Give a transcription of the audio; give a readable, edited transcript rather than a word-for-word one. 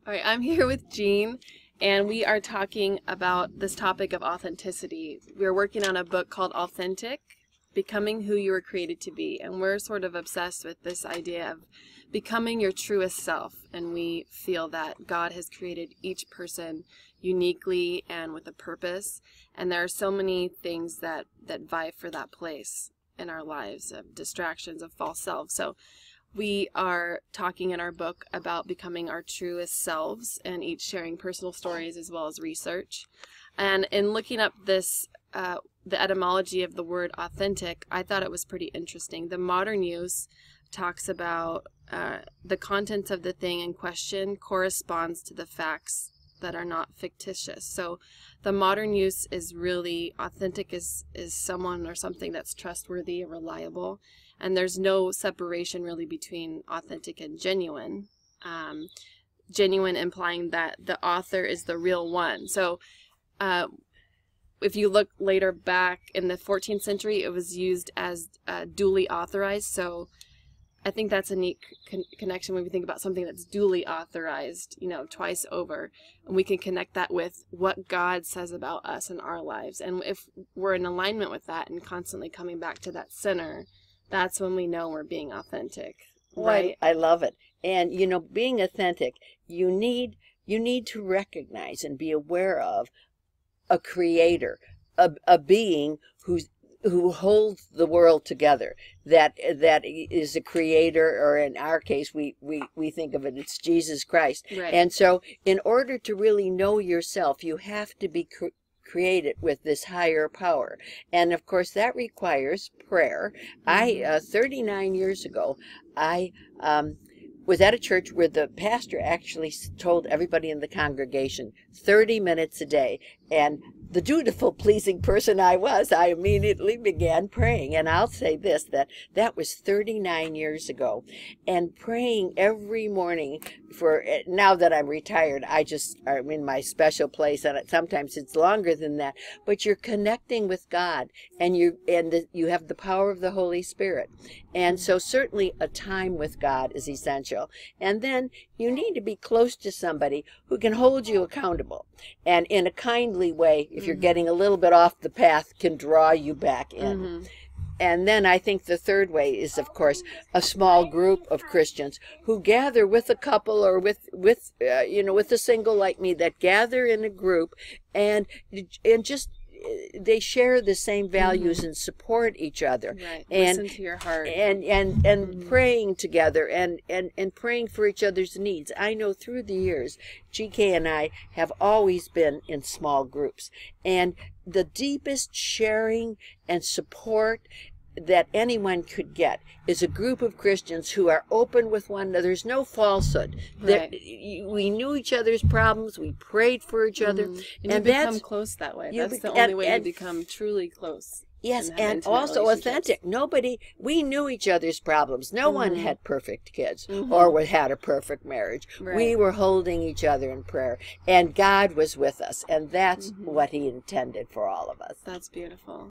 All right, I'm here with Jean, and we are talking about this topic of authenticity. We're working on a book called Authentic, Becoming Who You Were Created to Be, and we're sort of obsessed with this idea of becoming your truest self, and we feel that God has created each person uniquely and with a purpose, and there are so many things that vie for that place in our lives, of distractions, of false selves. So we are talking in our book about becoming our truest selves, and each sharing personal stories as well as research. And in looking up this, the etymology of the word authentic, I thought it was pretty interesting. The modern use talks about the contents of the thing in question corresponds to the facts that are not fictitious. So the modern use is really authentic is someone or something that's trustworthy and reliable. And there's no separation really between authentic and genuine. Genuine implying that the author is the real one. So if you look later back in the 14th century, it was used as duly authorized. So I think that's a neat connection when we think about something that's duly authorized, twice over. And we can connect that with what God says about us in our lives. And if we're in alignment with that and constantly coming back to that center, that's when we know we're being authentic, right? I love it. And, being authentic, you need to recognize and be aware of a creator, a being who holds the world together, that is a creator, or in our case, we think of it's Jesus Christ. Right. And so in order to really know yourself, you have to be created with this higher power. And of course that requires prayer. 39 years ago, I was at a church where the pastor actually told everybody in the congregation 30 minutes a day. And the dutiful, pleasing person I was, I immediately began praying. And I'll say this, that was 39 years ago. And praying every morning now that I'm retired, I'm in my special place, and sometimes it's longer than that. But you're connecting with God, and you have the power of the Holy Spirit. And so certainly a time with God is essential. And then you need to be close to somebody who can hold you accountable, and in a kindly way, if you're getting a little bit off the path, can draw you back in. And then I think the third way is, of course, a small group of Christians who gather with a couple, or with a single like me, that gather in a group and just they share the same values and support each other. Right. And listen to your heart. And praying together and praying for each other's needs. I know through the years, GK and I have always been in small groups, and the deepest sharing and support that anyone could get is a group of Christians who are open with one another. There's no falsehood. Right. We knew each other's problems. We prayed for each other. And you become close that way. That's the only way you become truly close. Yes, and also authentic. We knew each other's problems. No one had perfect kids or had a perfect marriage. Right. We were holding each other in prayer, and God was with us, and that's what He intended for all of us. That's beautiful.